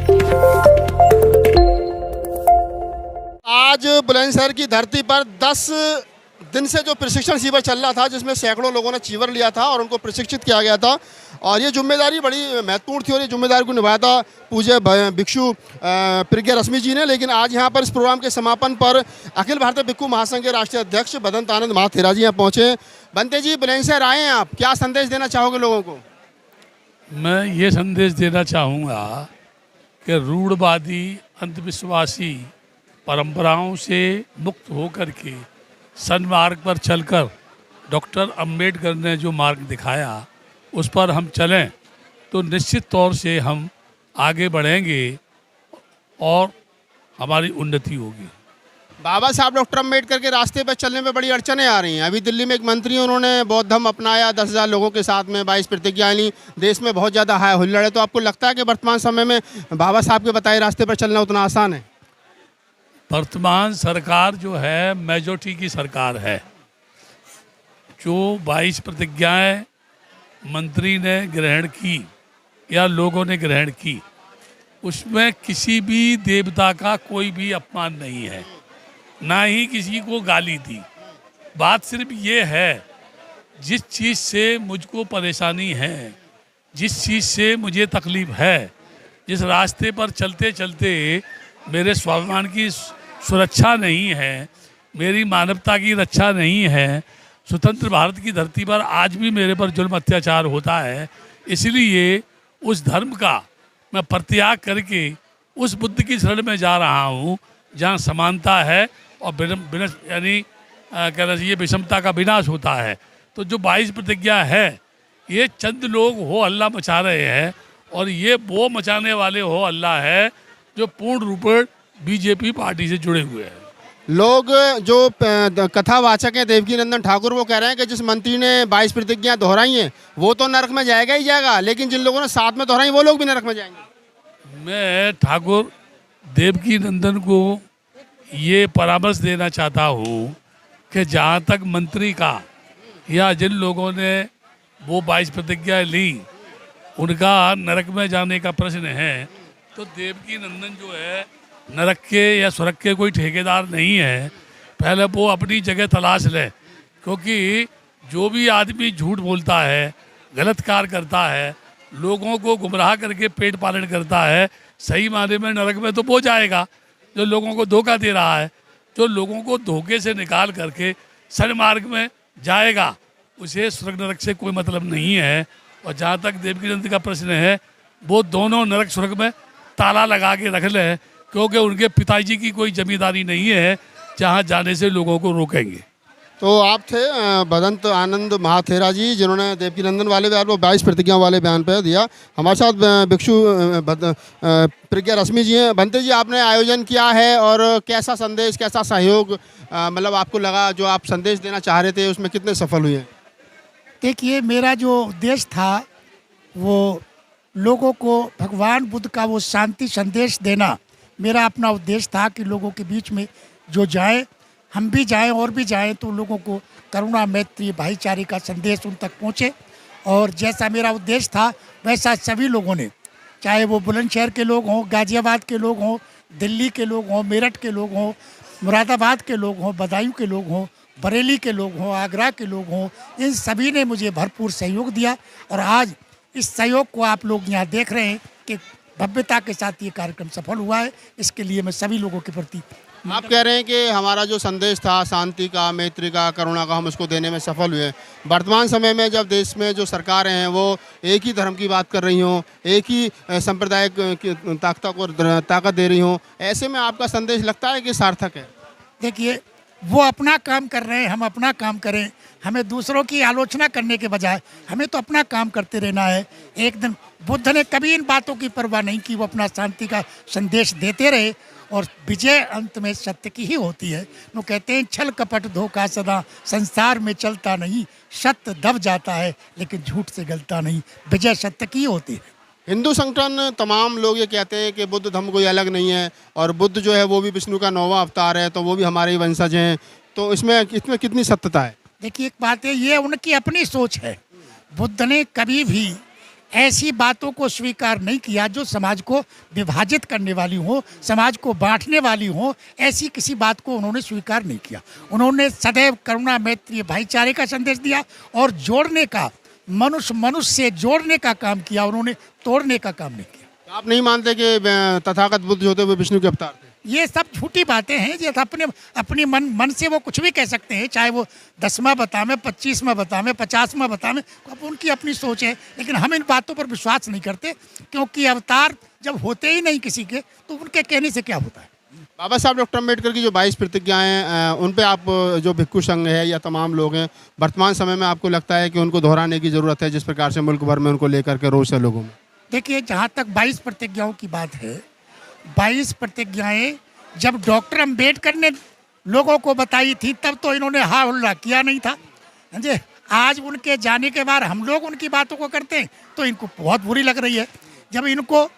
आज बुलंदशहर की धरती पर 10 दिन से जो प्रशिक्षण शिविर चल रहा था, जिसमें सैकड़ों लोगों ने चीवर लिया था और उनको प्रशिक्षित किया गया था, और ये जिम्मेदारी बड़ी महत्वपूर्ण थी और ये जिम्मेदारी को निभाया था पूज्य भिक्षु प्रज्ञा रश्मि जी ने। लेकिन आज यहाँ पर इस प्रोग्राम के समापन पर अखिल भारतीय भिक्षु महासंघ के राष्ट्रीय अध्यक्ष बदंत आनंद महाथेरा जी यहाँ पहुँचे। बनते जी, बुलंदशहर आए हैं आप, क्या संदेश देना चाहोगे लोगों को? मैं ये संदेश देना चाहूँगा कि रूढ़वादी अंधविश्वासी परंपराओं से मुक्त होकर के सन्मार्ग पर चलकर डॉक्टर अंबेडकर ने जो मार्ग दिखाया उस पर हम चलें तो निश्चित तौर से हम आगे बढ़ेंगे और हमारी उन्नति होगी। बाबा साहब डॉक्टर अंबेडकर के रास्ते पर चलने में बड़ी अड़चनें आ रही हैं। अभी दिल्ली में एक मंत्री, उन्होंने बौद्ध धर्म अपनाया, 10,000 लोगों के साथ में 22 प्रतिज्ञाएं ली, देश में बहुत ज़्यादा हाय हुल्लड़ है। तो आपको लगता है कि वर्तमान समय में बाबा साहब के बताए रास्ते पर चलना उतना आसान है? वर्तमान सरकार जो है मेजॉरिटी की सरकार है। जो 22 प्रतिज्ञाएं मंत्री ने ग्रहण की या लोगों ने ग्रहण की, उसमें किसी भी देवता का कोई भी अपमान नहीं है, ना ही किसी को गाली दी। बात सिर्फ ये है, जिस चीज़ से मुझको परेशानी है, जिस चीज़ से मुझे तकलीफ़ है, जिस रास्ते पर चलते चलते मेरे स्वाभिमान की सुरक्षा नहीं है, मेरी मानवता की रक्षा नहीं है, स्वतंत्र भारत की धरती पर आज भी मेरे पर जुल्म अत्याचार होता है, इसलिए उस धर्म का मैं परित्याग करके उस बुद्ध की शरण में जा रहा हूँ जहाँ समानता है और यानी कहना चाहिए विषमता का विनाश होता है। तो जो 22 प्रतिज्ञा है, ये चंद लोग हो हल्ला मचा रहे हैं और ये वो मचाने वाले हो हल्ला है जो पूर्ण रूप बीजेपी पार्टी से जुड़े हुए हैं। लोग जो कथावाचक हैं देवकी नंदन ठाकुर, वो कह रहे हैं कि जिस मंत्री ने 22 प्रतिज्ञा दोहराई हैं वो तो नरक में जाएगा ही जाएगा, लेकिन जिन लोगों ने साथ में दोहराई वो लोग भी नरक में जाएंगे। मैं ठाकुर देवकी नंदन को ये परामर्श देना चाहता हूँ कि जहाँ तक मंत्री का या जिन लोगों ने वो 22 प्रतिज्ञा ली उनका नरक में जाने का प्रश्न है, तो देवकी नंदन जो है नरक के या स्वर्ग के कोई ठेकेदार नहीं है। पहले वो अपनी जगह तलाश ले, क्योंकि जो भी आदमी झूठ बोलता है, गलत कार्य करता है, लोगों को गुमराह करके पेट पालन करता है, सही मायने में नरक में तो वो जाएगा जो लोगों को धोखा दे रहा है। जो लोगों को धोखे से निकाल करके सन्मार्ग में जाएगा, उसे स्वर्ग नरक से कोई मतलब नहीं है। और जहाँ तक देवकी नंदन का प्रश्न है, वो दोनों नरक स्वर्ग में ताला लगा के रख लें, क्योंकि उनके पिताजी की कोई जमींदारी नहीं है जहां जाने से लोगों को रोकेंगे। तो आप थे बदंत आनंद महाथेरा जी, जिन्होंने देवकी नंदन वाले बयान, वो 22 प्रतिज्ञा वाले बयान पर दिया। हमारे साथ भिक्षु प्रज्ञा रश्मि जी हैं। बनते जी, आपने आयोजन किया है और कैसा संदेश, कैसा सहयोग मतलब आपको लगा? जो आप संदेश देना चाह रहे थे उसमें कितने सफल हुए? देखिए, मेरा जो उद्देश्य था वो लोगों को भगवान बुद्ध का वो शांति संदेश देना मेरा अपना उद्देश्य था कि लोगों के बीच में जो जाए, हम भी जाएं और भी जाएं, तो लोगों को करुणा, मैत्री, भाईचारे का संदेश उन तक पहुँचे। और जैसा मेरा उद्देश्य था वैसा सभी लोगों ने, चाहे वो बुलंदशहर के लोग हों, गाज़ियाबाद के लोग हों, दिल्ली के लोग हों, मेरठ के लोग हों, मुरादाबाद के लोग हों, बदायूं के लोग हों, बरेली के लोग हों, आगरा के लोग हों, इन सभी ने मुझे भरपूर सहयोग दिया। और आज इस सहयोग को आप लोग यहाँ देख रहे हैं कि भव्यता के साथ ये कार्यक्रम सफल हुआ है। इसके लिए मैं सभी लोगों के प्रति, आप कह रहे हैं कि हमारा जो संदेश था शांति का, मैत्री का, करुणा का, हम उसको देने में सफल हुए। वर्तमान समय में जब देश में जो सरकारें हैं वो एक ही धर्म की बात कर रही हों, एक ही सांप्रदायिक ताकत दे रही हों, ऐसे में आपका संदेश लगता है कि सार्थक है? देखिए, वो अपना काम कर रहे हैं, हम अपना काम करें। हमें दूसरों की आलोचना करने के बजाय हमें तो अपना काम करते रहना है। एक दिन बुद्ध ने कभी इन बातों की परवाह नहीं की, वो अपना शांति का संदेश देते रहे और विजय अंत में सत्य की ही होती है। वो कहते हैं, छल कपट धोखा सदा संसार में चलता नहीं, सत्य दब जाता है लेकिन झूठ से गलता नहीं, विजय सत्य की ही होती है। हिंदू संगठन तमाम लोग ये कहते हैं कि बुद्ध धर्म कोई अलग नहीं है और बुद्ध जो है वो भी विष्णु का 9वां अवतार है, तो वो भी हमारे ही वंशज हैं, तो इसमें कितनी सत्यता है? देखिए, एक बात है, ये उनकी अपनी सोच है। बुद्ध ने कभी भी ऐसी बातों को स्वीकार नहीं किया जो समाज को विभाजित करने वाली हो, समाज को बांटने वाली हो। ऐसी किसी बात को उन्होंने स्वीकार नहीं किया। उन्होंने सदैव करुणा, मैत्री, भाईचारे का संदेश दिया और जोड़ने का, मनुष्य से जोड़ने का काम किया। उन्होंने तोड़ने का काम नहीं किया। आप नहीं मानते कि तथागत बुद्ध जो थे वो विष्णु के अवतार थे? ये सब झूठी बातें हैं। ये अपने मन से वो कुछ भी कह सकते हैं, चाहे वो 10वां बतावें, 25वां बतावें, 50वां बतावें, अब उनकी अपनी सोच है। लेकिन हम इन बातों पर विश्वास नहीं करते, क्योंकि अवतार जब होते ही नहीं किसी के, तो उनके कहने से क्या होता है। बाबा साहब डॉक्टर अम्बेडकर की जो 22 प्रतिज्ञाएं उन पे आप जो भिक्खु संघ है या तमाम लोग हैं, वर्तमान समय में आपको लगता है कि उनको दोहराने की ज़रूरत है, जिस प्रकार से मुल्क भर में उनको लेकर के रोष है लोगों में? देखिए, जहाँ तक 22 प्रतिज्ञाओं की बात है, 22 प्रतिज्ञाएं जब डॉक्टर अम्बेडकर ने लोगों को बताई थी तब तो इन्होंने हा हुल्ला किया नहीं था। समझे? आज उनके जाने के बाद हम लोग उनकी बातों को करते हैं तो इनको बहुत बुरी लग रही है। जब इनको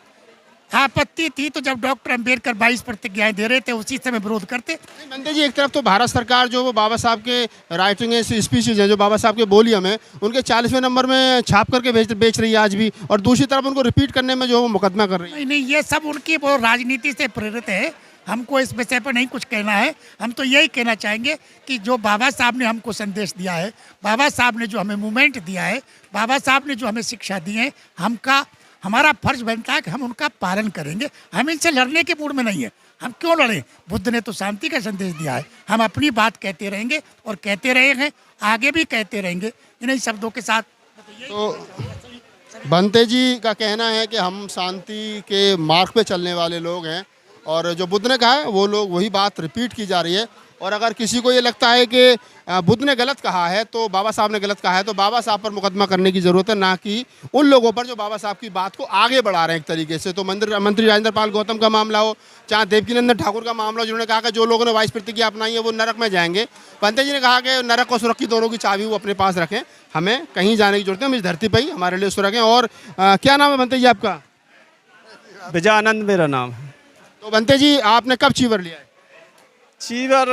आपत्ति थी तो जब डॉक्टर अम्बेडकर 22 प्रतिज्ञाएं दे रहे थे उसी समय विरोध करते। बंदे जी, एक तरफ तो भारत सरकार जो वो बाबा साहब के राइटिंग स्पीचेज हैं, जो बाबा साहब के बोलियम है, उनके 40वें नंबर में छाप करके बेच रही है आज भी, और दूसरी तरफ उनको रिपीट करने में जो वो मुकदमा कर रही है। नहीं, ये सब उनकी वो राजनीति से प्रेरित है। हमको इस विषय पर नहीं कुछ कहना है। हम तो यही कहना चाहेंगे कि जो बाबा साहब ने हमको संदेश दिया है, बाबा साहब ने जो हमें मूवमेंट दिया है, बाबा साहब ने जो हमें शिक्षा दी है, हमारा फर्ज बनता है कि हम उनका पालन करेंगे। हम इनसे लड़ने के मूड में नहीं है। हम क्यों लड़ें? बुद्ध ने तो शांति का संदेश दिया है। हम अपनी बात कहते रहेंगे और कहते रहे हैं, आगे भी कहते रहेंगे इन्हीं शब्दों के साथ। तो बंते जी का कहना है कि हम शांति के मार्ग पे चलने वाले लोग हैं, और जो बुद्ध ने कहा है वो लोग वही बात रिपीट की जा रही है। और अगर किसी को ये लगता है कि बुद्ध ने गलत कहा है, तो बाबा साहब ने गलत कहा है, तो बाबा साहब पर मुकदमा करने की ज़रूरत है, ना कि उन लोगों पर जो बाबा साहब की बात को आगे बढ़ा रहे हैं एक तरीके से। तो मंत्री राजेंद्र पाल गौतम का मामला हो, चाहे देवकीनंदन ठाकुर का मामला हो, जिन्होंने कहा कि जो लोगों ने 22 प्रतिज्ञा अपनाई है वो नरक में जाएंगे। पंते जी ने कहा कि नरक और स्वर्ग की दोनों की चाबी वो अपने पास रखें, हमें कहीं जाने की जरूरत है, हम इस धरती पर ही हमारे लिए सुरखें। और क्या नाम है बनते जी आपका? विजयानंद मेरा नाम है। तो बनते जी, आपने कब चीवर लिया है? चीवर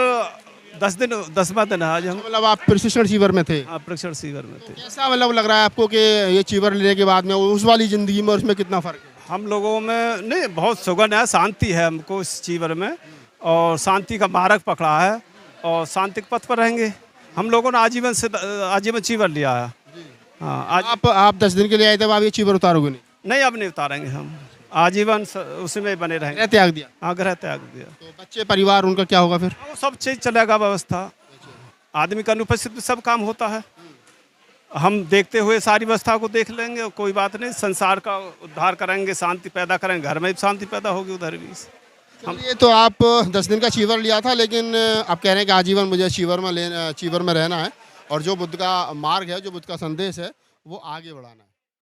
10वां दिन है आज हम। मतलब आप प्रशिक्षण चीवर में थे? हाँ, प्रशिक्षण चीवर में थे। कैसा मतलब लग रहा है आपको कि ये चीवर लेने के बाद में उस वाली ज़िंदगी में और उसमें कितना फ़र्क है? हम लोगों में नहीं, बहुत सुगन है, शांति है हमको इस चीवर में, और शांति का मार्ग पकड़ा है और शांति के पथ पर रहेंगे। हम लोगों ने आजीवन चीवर लिया है। हाँ, आप 10 दिन के लिए आए थे, अब आप ये चीवर उतारोगे नहीं? नहीं, अब नहीं उतारेंगे हम, आजीवन उसी में बने रहेंगे। गृह त्याग दिया? हाँ, गृह त्याग दिया। तो बच्चे, परिवार, उनका क्या होगा फिर? वो सब चीज़ चलेगा, व्यवस्था। आदमी का अनुपस्थित में सब काम होता है। हम देखते हुए सारी व्यवस्था को देख लेंगे और कोई बात नहीं, संसार का उद्धार करेंगे, शांति पैदा करेंगे, घर में भी शांति पैदा होगी, उधर भी। ये तो आप 10 दिन का चीवर लिया था, लेकिन आप कह रहे हैं कि आजीवन मुझे चीवर में रहना है, और जो बुद्ध का मार्ग है, जो बुद्ध का संदेश है, वो आगे बढ़ाना है।